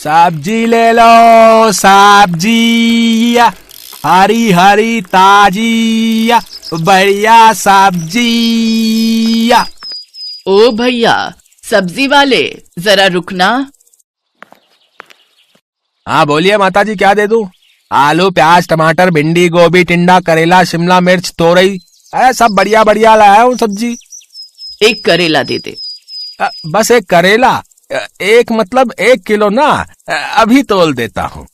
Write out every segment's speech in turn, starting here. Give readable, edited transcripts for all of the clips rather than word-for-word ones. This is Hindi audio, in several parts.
सब्जी ले लो, सब्जी हरी हरी ताजी बढ़िया सब्जी। ओ भैया सब्जी वाले, जरा रुकना। हाँ बोलिए माताजी, क्या दे दूं? आलू, प्याज, टमाटर, भिंडी, गोभी, टिंडा, करेला, शिमला मिर्च, तोरई, सब बढ़िया बढ़िया लाया हूँ सब्जी। एक करेला दे दे। बस एक करेला? एक मतलब 1 किलो ना, अभी तोल देता हूँ।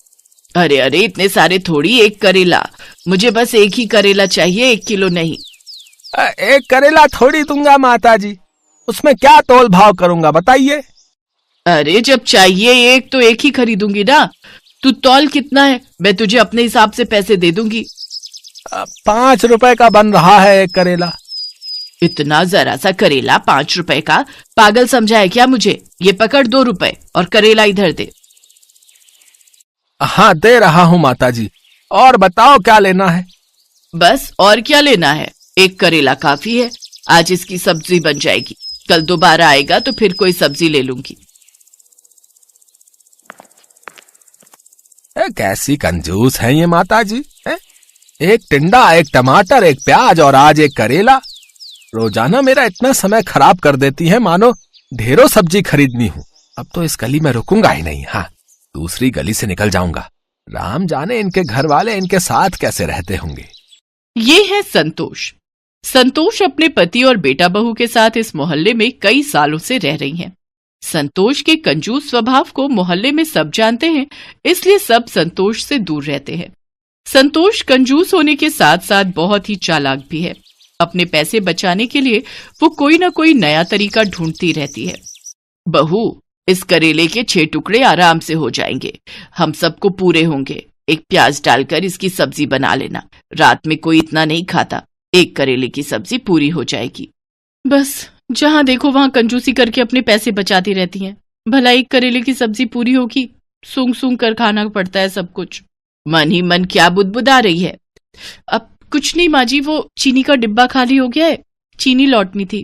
अरे अरे इतने सारे थोड़ी, एक करेला। मुझे बस एक ही करेला चाहिए, 1 किलो नहीं। एक करेला थोड़ी दूंगा माताजी, उसमें क्या तोल भाव करूंगा बताइए। अरे जब चाहिए एक तो एक ही खरीदूंगी ना। तू तौल कितना है, मैं तुझे अपने हिसाब से पैसे दे दूंगी। 5 रुपए का बन रहा है एक करेला। इतना जरा सा करेला 5 रुपए का? पागल समझा है क्या मुझे? ये पकड़ 2 रुपए और करेला इधर दे। हाँ दे रहा हूँ माताजी, और बताओ क्या लेना है? बस और क्या लेना है, एक करेला काफी है। आज इसकी सब्जी बन जाएगी, कल दोबारा आएगा तो फिर कोई सब्जी ले लूंगी। कैसी कंजूस है ये माताजी। एक टिंडा, एक टमाटर, एक प्याज और आज एक करेला। रोजाना मेरा इतना समय खराब कर देती है, मानो ढेरों सब्जी खरीदनी हूँ। अब तो इस गली में रुकूंगा ही नहीं। हाँ, दूसरी गली से निकल जाऊंगा। राम जाने इनके घर वाले इनके साथ कैसे रहते होंगे। ये है संतोष। संतोष अपने पति और बेटा बहू के साथ इस मोहल्ले में कई सालों से रह रही हैं। संतोष के कंजूस स्वभाव को मोहल्ले में सब जानते हैं, इसलिए सब संतोष से दूर रहते हैं। संतोष कंजूस होने के साथ साथ बहुत ही चालाक भी है। अपने पैसे बचाने के लिए वो कोई ना कोई नया तरीका ढूंढती रहती है। बहू, इस करेले के 6 टुकड़े आराम से हो जाएंगे, हम सबको पूरे होंगे। एक प्याज डालकर इसकी सब्जी बना लेना, रात में कोई इतना नहीं खाता। एक करेले की सब्जी पूरी हो जाएगी। बस जहां देखो वहां कंजूसी करके अपने पैसे बचाती रहती हैं। भला एक करेले की सब्जी पूरी होगी? सूंघ सूंघ कर खाना पड़ता है सब कुछ। मन ही मन क्या बुदबुदा रही है? अब कुछ नहीं माँ जी, वो चीनी का डिब्बा खाली हो गया है, चीनी लौटनी थी।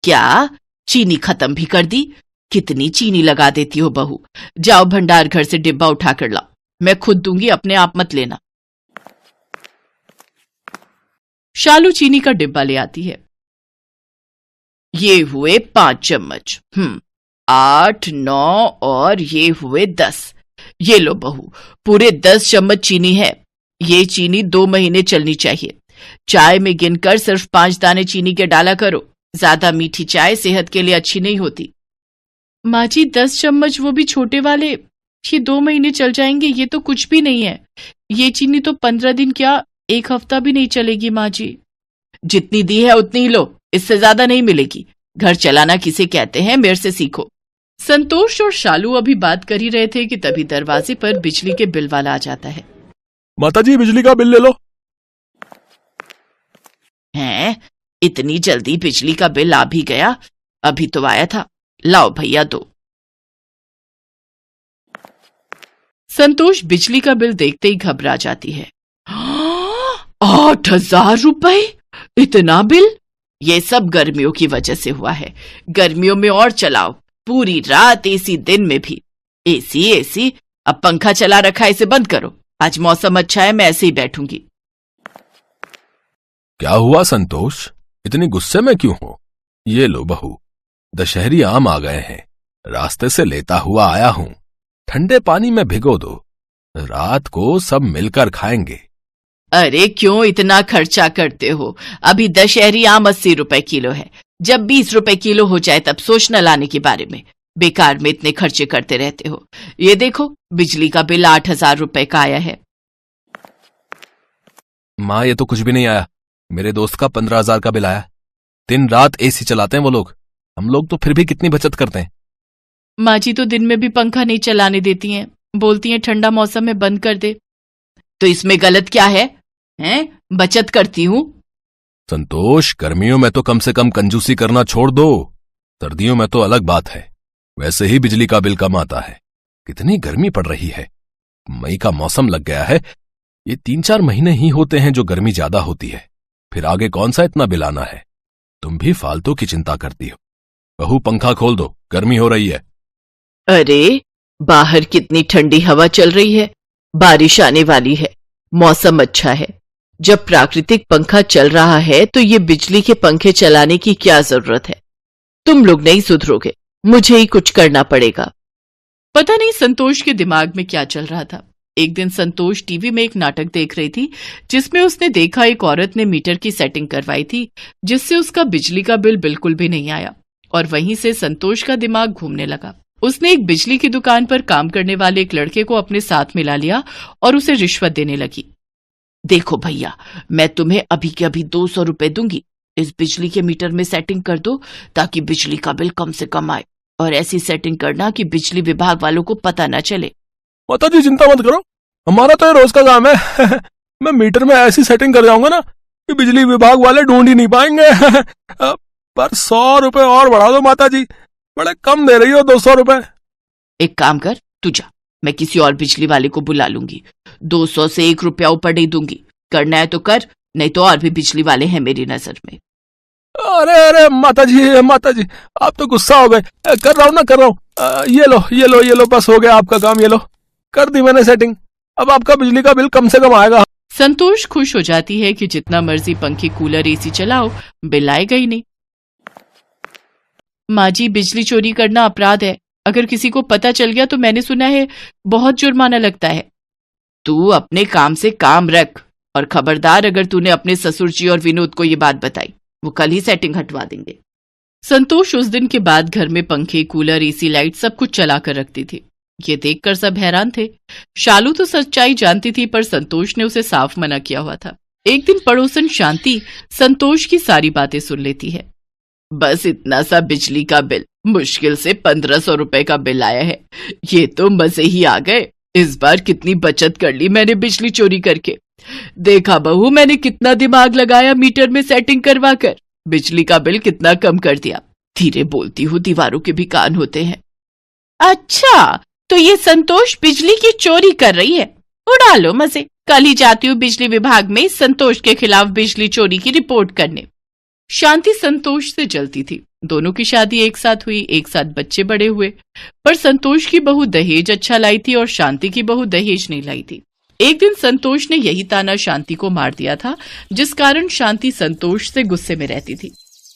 क्या चीनी खत्म भी कर दी? कितनी चीनी लगा देती हो बहू। जाओ भंडार घर से डिब्बा उठा कर लाओ, मैं खुद दूंगी, अपने आप मत लेना। शालू चीनी का डिब्बा ले आती है। ये हुए 5 चम्मच, 8, 9 और ये हुए 10। ये लो बहू, पूरे 10 चम्मच चीनी है। ये चीनी 2 महीने चलनी चाहिए। चाय में गिनकर सिर्फ 5 दाने चीनी के डाला करो, ज्यादा मीठी चाय सेहत के लिए अच्छी नहीं होती। माँ जी 10 चम्मच, वो भी छोटे वाले, ये 2 महीने चल जाएंगे, ये तो कुछ भी नहीं है। ये चीनी तो 15 दिन क्या 1 हफ्ता भी नहीं चलेगी माँ जी। जितनी दी है उतनी ही लो, इससे ज्यादा नहीं मिलेगी। घर चलाना किसे कहते हैं, मेरे से सीखो। संतोष और शालू अभी बात कर ही रहे थे कि तभी दरवाजे पर बिजली के बिल वाला आ जाता है। माताजी बिजली का बिल ले लो। हैं, इतनी जल्दी बिजली का बिल आ भी गया? अभी तो आया था, लाओ भैया दो। संतोष बिजली का बिल देखते ही घबरा जाती है। 8,000 रुपए, इतना बिल? ये सब गर्मियों की वजह से हुआ है। गर्मियों में और चलाओ, पूरी रात एसी, दिन में भी एसी एसी। अब पंखा चला रखा है, इसे बंद करो। आज मौसम अच्छा है, मैं ऐसे ही बैठूंगी। क्या हुआ संतोष, इतनी गुस्से में क्यों हो? ये लो बहू, दशहरी आम आ गए हैं, रास्ते से लेता हुआ आया हूं। ठंडे पानी में भिगो दो, रात को सब मिलकर खाएंगे। अरे क्यों इतना खर्चा करते हो? अभी दशहरी आम 80 रुपए किलो है। जब 20 रुपए किलो हो जाए तब सोचना लाने के बारे में। बेकार में इतने खर्चे करते रहते हो। ये देखो बिजली का बिल 8,000 रुपए का आया है। माँ ये तो कुछ भी नहीं आया, मेरे दोस्त का 15,000 का बिल आया। दिन रात एसी चलाते हैं वो लोग, हम लोग तो फिर भी कितनी बचत करते हैं। माँ जी तो दिन में भी पंखा नहीं चलाने देती हैं, बोलती हैं ठंडा मौसम में बंद कर दे। तो इसमें गलत क्या है? बचत करती हूँ। संतोष, गर्मियों में तो कम से कम कंजूसी करना छोड़ दो, सर्दियों में तो अलग बात है। वैसे ही बिजली का बिल कम आता है। कितनी गर्मी पड़ रही है, मई का मौसम लग गया है। ये 3-4 महीने ही होते हैं जो गर्मी ज्यादा होती है, फिर आगे कौन सा इतना बिल आना है। तुम भी फालतू की चिंता करती हो। बहू पंखा खोल दो, गर्मी हो रही है। अरे बाहर कितनी ठंडी हवा चल रही है, बारिश आने वाली है, मौसम अच्छा है। जब प्राकृतिक पंखा चल रहा है तो ये बिजली के पंखे चलाने की क्या जरूरत है? तुम लोग नहीं सुधरोगे, मुझे ही कुछ करना पड़ेगा। पता नहीं संतोष के दिमाग में क्या चल रहा था। एक दिन संतोष टीवी में एक नाटक देख रही थी जिसमें उसने देखा एक औरत ने मीटर की सेटिंग करवाई थी जिससे उसका बिजली का बिल बिल्कुल भी नहीं आया, और वहीं से संतोष का दिमाग घूमने लगा। उसने एक बिजली की दुकान पर काम करने वाले एक लड़के को अपने साथ मिला लिया और उसे रिश्वत देने लगी। देखो भैया, मैं तुम्हें अभी के अभी 200 रुपए दूंगी, इस बिजली के मीटर में सेटिंग कर दो ताकि बिजली का बिल कम से कम आए, और ऐसी सेटिंग करना कि बिजली विभाग वालों को पता न चले। माता जी चिंता मत करो, हमारा तो ये रोज का काम है। मैं मीटर में ऐसी सेटिंग कर जाऊंगा ना कि बिजली विभाग वाले ढूंढ ही नहीं पाएंगे। पर 100 रुपए और बढ़ा दो माता जी, बड़े कम दे रही हो 200 रुपए। एक काम कर, तू जा, मैं किसी और बिजली वाले को बुला लूंगी। 200 से 1 रुपया ऊपर नहीं दूंगी। करना है तो कर, नहीं तो और भी बिजली वाले हैं मेरी नजर में। अरे अरे माता जी आप तो गुस्सा हो गए। कर रहा हूँ ना, कर रहा हूँ। ये लो बस हो गया आपका काम। ये लो, कर दी मैंने सेटिंग, अब आपका बिजली का बिल कम से कम आएगा। संतोष खुश हो जाती है कि जितना मर्जी पंखे, कूलर, एसी चलाओ, बिल आएगा ही नहीं। माँ जी, बिजली चोरी करना अपराध है, अगर किसी को पता चल गया तो मैंने सुना है बहुत जुर्माना लगता है। तू अपने काम से काम रख, और खबरदार अगर तूने अपने ससुर जी और विनोद को ये बात बताई, वो कल ही सेटिंग हटवा देंगे। संतोष उस दिन के बाद घर में पंखे, कूलर, एसी, लाइट सब कुछ चला कर रखती थी। ये देखकर सब हैरान थे। शालू तो सच्चाई जानती थी, पर संतोष ने उसे साफ मना किया हुआ था। एक दिन पड़ोसन शांति संतोष की सारी बातें सुन लेती है। बस इतना सा बिजली का बिल, मुश्किल से 1500 रुपए का बिल आया है, ये तो मजे ही आ गए। इस बार कितनी बचत कर ली मैंने बिजली चोरी करके। देखा बहू, मैंने कितना दिमाग लगाया मीटर में सेटिंग करवा कर, बिजली का बिल कितना कम कर दिया। धीरे बोलती हूँ, दीवारों के भी कान होते हैं। अच्छा, तो ये संतोष बिजली की चोरी कर रही है, उड़ा लो मजे। कल ही जाती हूँ बिजली विभाग में संतोष के खिलाफ बिजली चोरी की रिपोर्ट करने। शांति संतोष से जलती थी। दोनों की शादी एक साथ हुई, एक साथ बच्चे बड़े हुए, पर संतोष की बहू दहेज अच्छा लाई थी और शांति की बहू दहेज नहीं लाई थी। एक दिन संतोष ने यही ताना शांति को मार दिया था, जिस कारण शांति संतोष से गुस्से में रहती थी।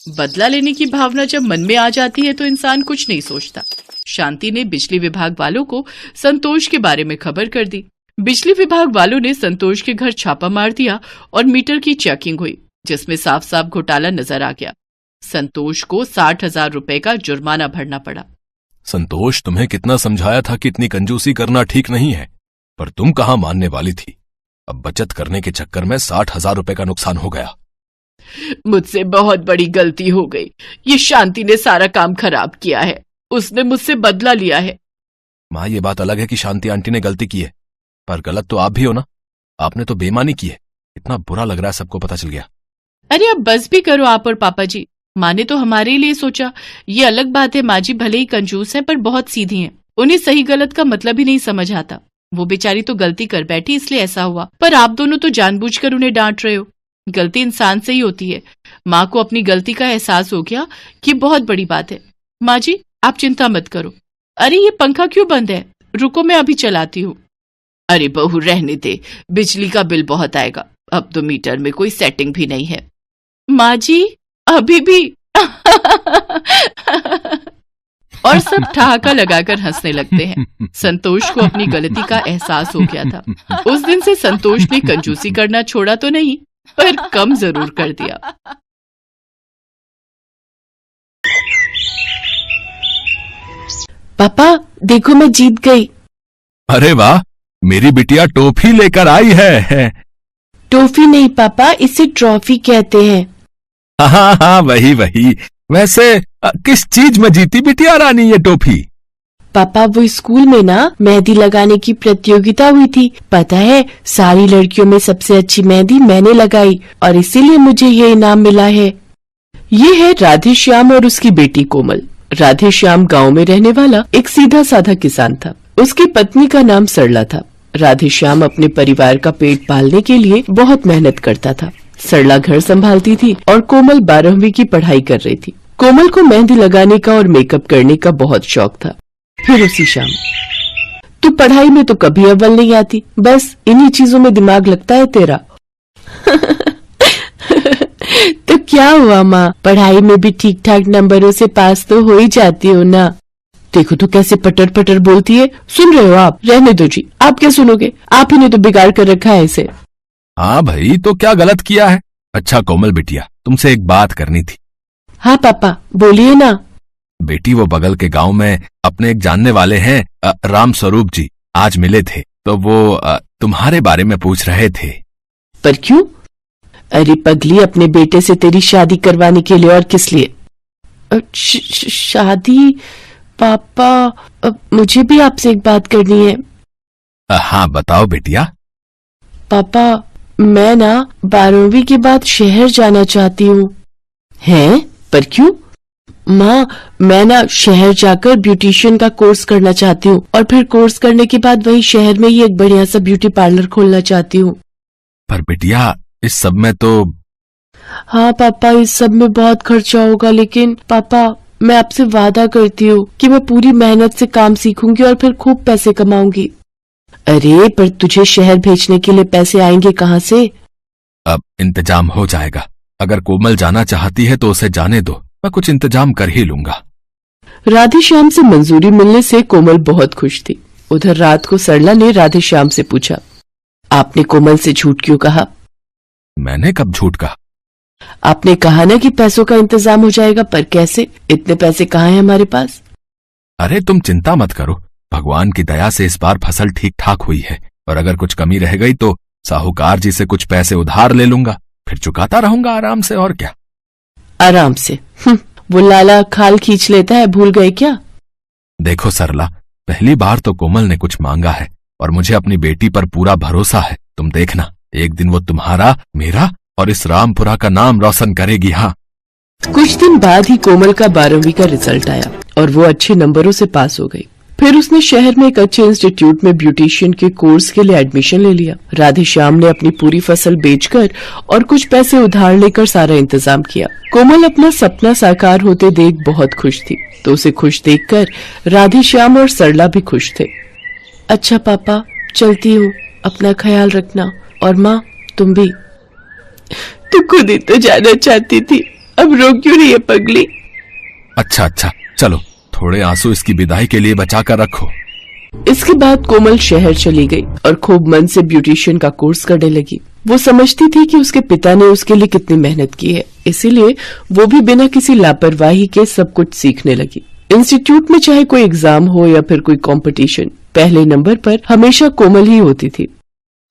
बदला लेने की भावना जब मन में आ जाती है तो इंसान कुछ नहीं सोचता। शांति ने बिजली विभाग वालों को संतोष के बारे में खबर कर दी। बिजली विभाग वालों ने संतोष के घर छापा मार दिया और मीटर की चेकिंग हुई, जिसमें साफ साफ घोटाला नजर आ गया। संतोष को 60,000 रुपए का जुर्माना भरना पड़ा। संतोष, तुम्हें कितना समझाया था कि इतनी कंजूसी करना ठीक नहीं है, पर तुम कहाँ मानने वाली थी। अब बचत करने के चक्कर में 60,000 रुपए का नुकसान हो गया। मुझसे बहुत बड़ी गलती हो गई। ये शांति ने सारा काम खराब किया है, उसने मुझसे बदला लिया है। माँ, ये बात अलग है कि शांति आंटी ने गलती की है, पर गलत तो आप भी हो ना। आपने तो बेईमानी की है। इतना बुरा लग रहा है, सबको पता चल गया। अरे अब बस भी करो आप और पापा जी। माँ ने तो हमारे लिए सोचा। ये अलग बात है, माँ जी भले ही कंजूस हैं पर बहुत सीधी हैं। उन्हें सही गलत का मतलब ही नहीं समझ आता। वो बेचारी तो गलती कर बैठी इसलिए ऐसा हुआ, पर आप दोनों तो जानबूझकर उन्हें डांट रहे हो। गलती इंसान से ही होती है। माँ को अपनी गलती का एहसास हो गया कि बहुत बड़ी बात है। माँ जी आप चिंता मत करो। अरे ये पंखा क्यों बंद है? रुको मैं अभी चलाती हूँ। अरे बहू रहने दे, बिजली का बिल बहुत आएगा। अब तो मीटर में कोई सेटिंग भी नहीं है। माँ जी अभी भी और सब ठहाका लगाकर हंसने लगते हैं। संतोष को अपनी गलती का एहसास हो गया था। उस दिन से संतोष ने कंजूसी करना छोड़ा तो नहीं, पर कम जरूर कर दिया। पापा देखो मैं जीत गई। अरे वाह, मेरी बिटिया टॉफी लेकर आई है। टॉफी नहीं पापा, इसे ट्रॉफी कहते हैं। हाँ, वही। वैसे किस चीज में जीती बिटिया रानी ये टॉफी? पापा वो स्कूल में ना मेहंदी लगाने की प्रतियोगिता हुई थी। पता है, सारी लड़कियों में सबसे अच्छी मेहंदी मैंने लगाई और इसीलिए मुझे ये इनाम मिला है। ये है राधे श्याम और उसकी बेटी कोमल। राधे श्याम गाँव में रहने वाला एक सीधा साधा किसान था। उसकी पत्नी का नाम सरला था। राधे श्याम अपने परिवार का पेट पालने के लिए बहुत मेहनत करता था। सरला घर संभालती थी और कोमल 12वीं की पढ़ाई कर रही थी। कोमल को मेहंदी लगाने का और मेकअप करने का बहुत शौक था। फिर उसी शाम तू पढ़ाई में तो कभी अव्वल नहीं आती, बस इन्हीं चीजों में दिमाग लगता है तेरा। तो क्या हुआ माँ, पढ़ाई में भी ठीक ठाक नंबरों से पास तो हो ही जाती हो ना। देखो तो कैसे पटर पटर बोलती है। सुन रहे हो आप? रहने दो जी, आप क्या सुनोगे, आप ही ने तो बिगाड़ कर रखा है इसे। हाँ भाई, तो क्या गलत किया है? अच्छा कोमल बिटिया, तुमसे एक बात करनी थी। हाँ पापा बोलिए ना। बेटी, वो बगल के गांव में अपने एक जानने वाले हैं, राम स्वरूप जी, आज मिले थे, तो वो तुम्हारे बारे में पूछ रहे थे। पर क्यों? अरे पगली, अपने बेटे से तेरी शादी करवाने के लिए, और किस लिए? शादी? पापा, मुझे भी आपसे एक बात करनी है। हाँ बताओ बेटिया। पापा, मैं ना 12वीं के बाद शहर जाना चाहती हूँ। हैं? पर क्यों? माँ, मैं ना शहर जाकर ब्यूटिशियन का कोर्स करना चाहती हूँ, और फिर कोर्स करने के बाद वहीं शहर में ही एक बढ़िया सा ब्यूटी पार्लर खोलना चाहती हूँ। पर बेटिया, इस सब में तो। हाँ पापा, इस सब में बहुत खर्चा होगा, लेकिन पापा मैं आपसे वादा करती हूँ कि मैं पूरी मेहनत से काम सीखूंगी और फिर खूब पैसे कमाऊंगी। अरे पर तुझे शहर भेजने के लिए पैसे आएंगे कहाँ से? अब इंतजाम हो जाएगा। अगर कोमल जाना चाहती है तो उसे जाने दो, मैं कुछ इंतजाम कर ही लूंगा। राधेश्याम से मंजूरी मिलने से कोमल बहुत खुश थी। उधर रात को सरला ने राधेश्याम से पूछा, आपने कोमल से झूठ क्यों कहा? मैंने कब झूठ कहा? आपने कहा ना कि पैसों का इंतजाम हो जाएगा, पर कैसे? इतने पैसे कहाँ हैं हमारे पास? अरे तुम चिंता मत करो, भगवान की दया से इस बार फसल ठीक ठाक हुई है, और अगर कुछ कमी रह गई तो साहूकार जी से कुछ पैसे उधार ले लूंगा, फिर चुकाता रहूंगा आराम से। और क्या आराम से? वो लाला खाल खींच लेता है, भूल गए क्या? देखो सरला, पहली बार तो कोमल ने कुछ मांगा है, और मुझे अपनी बेटी पर पूरा भरोसा है। तुम देखना, एक दिन वो तुम्हारा, मेरा और इस रामपुरा का नाम रोशन करेगी। हाँ। कुछ दिन बाद ही कोमल का 12वीं का रिजल्ट आया और वो अच्छे नंबरों से पास हो गई। फिर उसने शहर में एक अच्छे इंस्टीट्यूट में ब्यूटिशियन के कोर्स के लिए एडमिशन ले लिया। राधेश्याम ने अपनी पूरी फसल बेचकर और कुछ पैसे उधार लेकर सारा इंतजाम किया। कोमल अपना सपना साकार होते देख बहुत खुश थी, तो उसे खुश देखकर राधेश्याम और सरला भी खुश थे। अच्छा पापा, चलती हूँ, अपना ख्याल रखना, और माँ तुम भी। तू खुद ही तो जाना चाहती थी, अब रो क्यों रही है पगली? अच्छा अच्छा, चलो थोड़े आंसू इसकी विदाई के लिए बचा कर रखो। इसके बाद कोमल शहर चली गई और खूब मन से ब्यूटिशियन का कोर्स करने लगी। वो समझती थी कि उसके पिता ने उसके लिए कितनी मेहनत की है, इसीलिए वो भी बिना किसी लापरवाही के सब कुछ सीखने लगी। इंस्टीट्यूट में चाहे कोई एग्जाम हो या फिर कोई कंपटीशन, पहले नंबर पर हमेशा कोमल ही होती थी।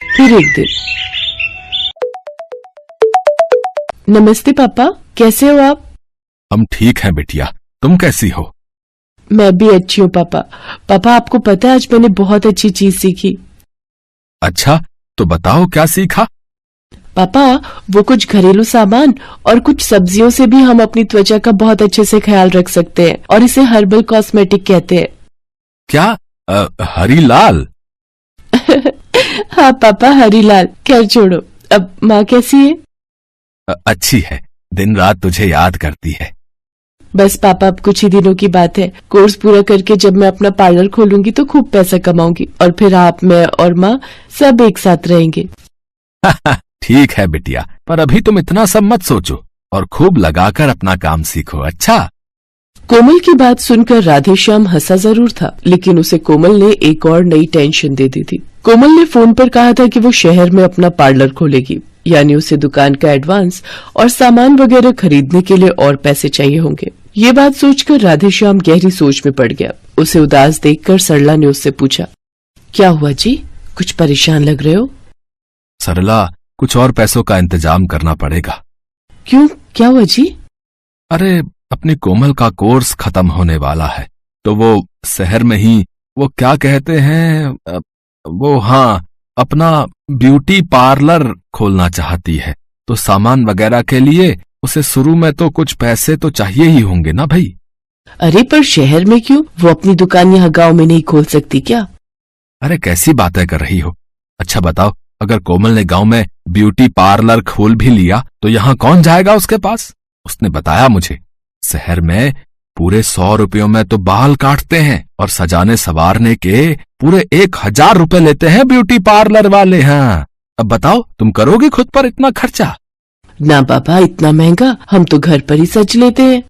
फिर एक दिन, नमस्ते पापा, कैसे हो आप? हम ठीक हैं बेटिया, तुम कैसी हो? मैं भी अच्छी हूँ पापा। पापा आपको पता है आज मैंने बहुत अच्छी चीज सीखी। अच्छा, तो बताओ क्या सीखा? पापा वो कुछ घरेलू सामान और कुछ सब्जियों से भी हम अपनी त्वचा का बहुत अच्छे से ख्याल रख सकते हैं, और इसे हर्बल कॉस्मेटिक कहते हैं। क्या? हरी लाल? हाँ पापा, हरीलाल। खैर छोड़ो, अब माँ कैसी है? अच्छी है, दिन रात तुझे याद करती है। बस पापा अब कुछ ही दिनों की बात है, कोर्स पूरा करके जब मैं अपना पार्लर खोलूंगी तो खूब पैसा कमाऊंगी, और फिर आप, मैं और माँ सब एक साथ रहेंगे। ठीक है बिटिया, पर अभी तुम इतना सब मत सोचो और खूब लगाकर अपना काम सीखो। अच्छा? कोमल की बात सुनकर राधेश्याम हंसा जरूर था, लेकिन उसे कोमल ने एक और नई टेंशन दे दी थी। कोमल ने फोन पर कहा था कि वो शहर में अपना पार्लर खोलेगी, यानी उसे दुकान का एडवांस और सामान वगैरह खरीदने के लिए और पैसे चाहिए होंगे। ये बात सोचकर राधेश्याम गहरी सोच में पड़ गया। उसे उदास देखकर सरला ने उससे पूछा, क्या हुआ जी, कुछ परेशान लग रहे हो? सरला, कुछ और पैसों का इंतजाम करना पड़ेगा। क्यों, क्या हुआ जी? अरे अपनी कोमल का कोर्स खत्म होने वाला है, तो वो शहर में ही, वो क्या कहते हैं, वो हाँ, अपना ब्यूटी पार्लर खोलना चाहती है। तो सामान वगैरह के लिए उसे शुरू में तो कुछ पैसे तो चाहिए ही होंगे ना भाई। अरे पर शहर में क्यों, वो अपनी दुकान यहाँ गांव में नहीं खोल सकती क्या? अरे कैसी बातें कर रही हो। अच्छा बताओ, अगर कोमल ने गांव में ब्यूटी पार्लर खोल भी लिया तो यहाँ कौन जाएगा उसके पास? उसने बताया मुझे, शहर में पूरे 100 रुपयों में तो बाल काटते हैं और सजाने संवारने के पूरे 1000 रुपए लेते हैं ब्यूटी पार्लर वाले। हाँ, अब बताओ तुम करोगी खुद पर इतना खर्चा? ना पापा, इतना महंगा, हम तो घर पर ही सज लेते हैं।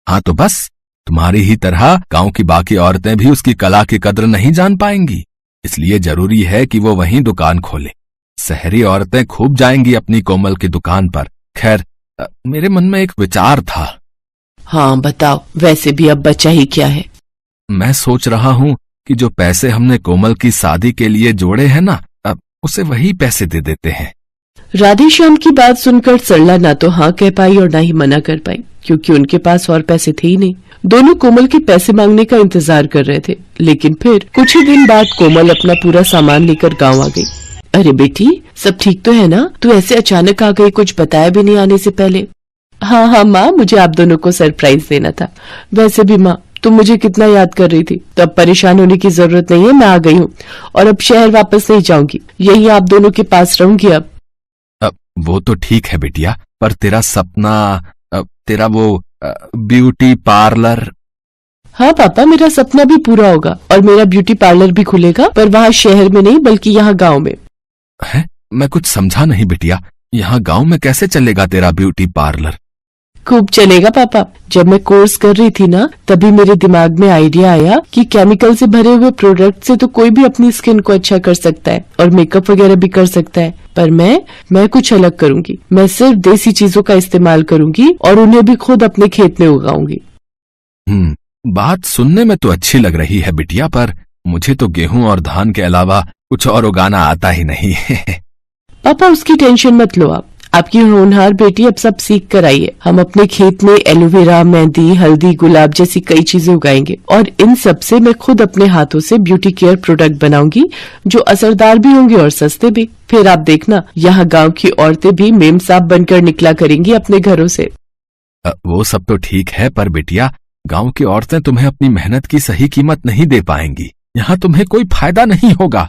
हाँ तो बस, तुम्हारी ही तरह गांव की बाकी औरतें भी उसकी कला की कद्र नहीं जान पाएंगी, इसलिए जरूरी है कि वो वहीं दुकान खोले। शहरी औरतें खूब जाएंगी अपनी कोमल की दुकान पर। खैर, मेरे मन में एक विचार था। हाँ बताओ, वैसे भी अब बचा ही क्या है। मैं सोच रहा हूँ कि जो पैसे हमने कोमल की शादी के लिए जोड़े हैं ना, अब उसे वही पैसे दे देते हैं। राधेश्याम की बात सुनकर सरला ना तो हाँ कह पाई और ना ही मना कर पाई, क्योंकि उनके पास और पैसे थे ही नहीं। दोनों कोमल के पैसे मांगने का इंतजार कर रहे थे, लेकिन फिर कुछ ही दिन बाद कोमल अपना पूरा सामान लेकर गांव आ गई। अरे बेटी, सब ठीक तो है ना? तू ऐसे अचानक आ गई, कुछ बताया भी नहीं आने से पहले। हाँ माँ, मुझे आप दोनों को सरप्राइज देना था। वैसे भी माँ, तुम मुझे कितना याद कर रही थी, तो अब परेशान होने की जरूरत नहीं है। मैं आ गई हूँ और अब शहर वापस नहीं जाऊंगी, यही आप दोनों के पास रहूंगी अब। वो तो ठीक है बिटिया, पर तेरा सपना, तेरा वो ब्यूटी पार्लर। हाँ पापा, मेरा सपना भी पूरा होगा और मेरा ब्यूटी पार्लर भी खुलेगा, पर वहाँ शहर में नहीं बल्कि यहाँ गांव में। है? मैं कुछ समझा नहीं बिटिया, यहाँ गांव में कैसे चलेगा तेरा ब्यूटी पार्लर? खूब चलेगा पापा। जब मैं कोर्स कर रही थी ना, तभी मेरे दिमाग में आइडिया आया कि केमिकल से भरे हुए प्रोडक्ट से तो कोई भी अपनी स्किन को अच्छा कर सकता है और मेकअप वगैरह भी कर सकता है, पर मैं कुछ अलग करूंगी। मैं सिर्फ देसी चीजों का इस्तेमाल करूंगी और उन्हें भी खुद अपने खेत में उगाऊंगी। बात सुनने में तो अच्छी लग रही है बिटिया, पर मुझे तो गेहूं और धान के अलावा कुछ और उगाना आता ही नहीं है। पापा उसकी टेंशन मत लो आप, आपकी होनहार बेटी अब सब सीख कर आई है। हम अपने खेत में एलोवेरा, मेहंदी, हल्दी, गुलाब जैसी कई चीजें उगाएंगे और इन सब से मैं खुद अपने हाथों से ब्यूटी केयर प्रोडक्ट बनाऊंगी, जो असरदार भी होंगे और सस्ते भी। फिर आप देखना, यहाँ गांव की औरतें भी मेम साहब बनकर निकला करेंगी अपने घरों से। वो सब तो ठीक है, पर बिटिया, गांव की औरतें तुम्हें अपनी मेहनत की सही कीमत नहीं दे पाएंगी। यहाँ तुम्हें कोई फायदा नहीं होगा।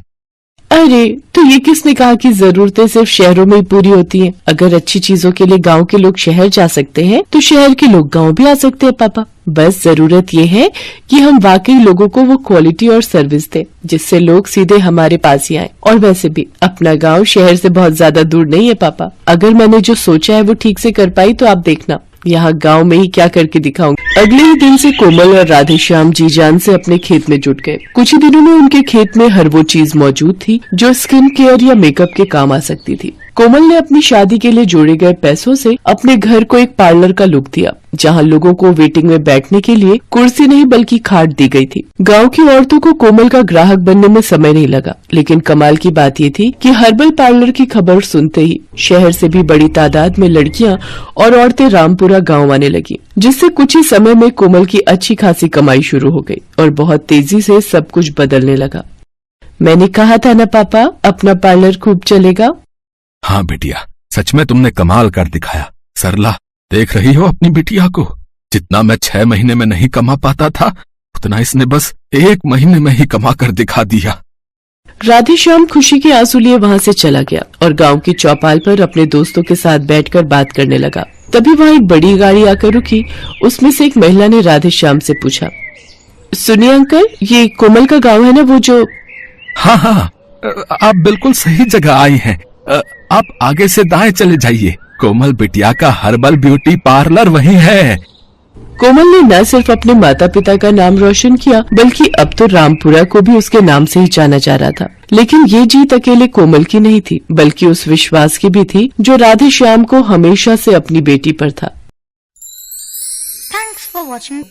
अरे, तो ये किसने कहा कि जरूरतें सिर्फ शहरों में ही पूरी होती हैं? अगर अच्छी चीजों के लिए गांव के लोग शहर जा सकते हैं, तो शहर के लोग गांव भी आ सकते हैं पापा। बस जरूरत ये है कि हम वाकई लोगों को वो क्वालिटी और सर्विस दें, जिससे लोग सीधे हमारे पास ही आए। और वैसे भी अपना गांव शहर से बहुत ज्यादा दूर नहीं है पापा। अगर मैंने जो सोचा है वो ठीक से कर पाई तो आप देखना, यहाँ गांव में ही क्या करके दिखाऊंगी। अगले ही दिन से कोमल और राधेश्याम जी जान से अपने खेत में जुट गए। कुछ ही दिनों में उनके खेत में हर वो चीज मौजूद थी जो स्किन केयर या मेकअप के काम आ सकती थी। कोमल ने अपनी शादी के लिए जोड़े गए पैसों से अपने घर को एक पार्लर का लुक दिया, जहाँ लोगों को वेटिंग में बैठने के लिए कुर्सी नहीं बल्कि खाट दी गई थी। गांव की औरतों को कोमल का ग्राहक बनने में समय नहीं लगा, लेकिन कमाल की बात ये थी कि हर्बल पार्लर की खबर सुनते ही शहर से भी बड़ी तादाद में लड़कियां और औरतें रामपुरा गाँव आने लगी, जिससे कुछ ही समय में कोमल की अच्छी खासी कमाई शुरू हो गई और बहुत तेजी से सब कुछ बदलने लगा। मैंने कहा था ना पापा, अपना पार्लर खूब चलेगा। हाँ बेटिया, सच में तुमने कमाल कर दिखाया। सरला, देख रही हो अपनी बिटिया को? जितना मैं 6 महीने में नहीं कमा पाता था, उतना इसने बस 1 महीने में ही कमा कर दिखा दिया। राधेश्याम खुशी के आंसू लिए वहाँ से चला गया और गांव की चौपाल पर अपने दोस्तों के साथ बैठकर बात करने लगा। तभी वहाँ एक बड़ी गाड़ी आकर रुकी। उसमें से एक महिला ने राधेश्याम से पूछा, सुनिए अंकल, ये कोमल का गाँव है ना, वो जो? हाँ, आप बिल्कुल सही जगह आई हैं। आप आगे से दाएं चले जाइए, कोमल बिटिया का हर्बल ब्यूटी पार्लर वहीं है। कोमल ने न सिर्फ अपने माता पिता का नाम रोशन किया, बल्कि अब तो रामपुरा को भी उसके नाम से ही जाना जा रहा था। लेकिन ये जीत अकेले कोमल की नहीं थी, बल्कि उस विश्वास की भी थी जो राधेश्याम को हमेशा से अपनी बेटी पर था। Thanks for watching.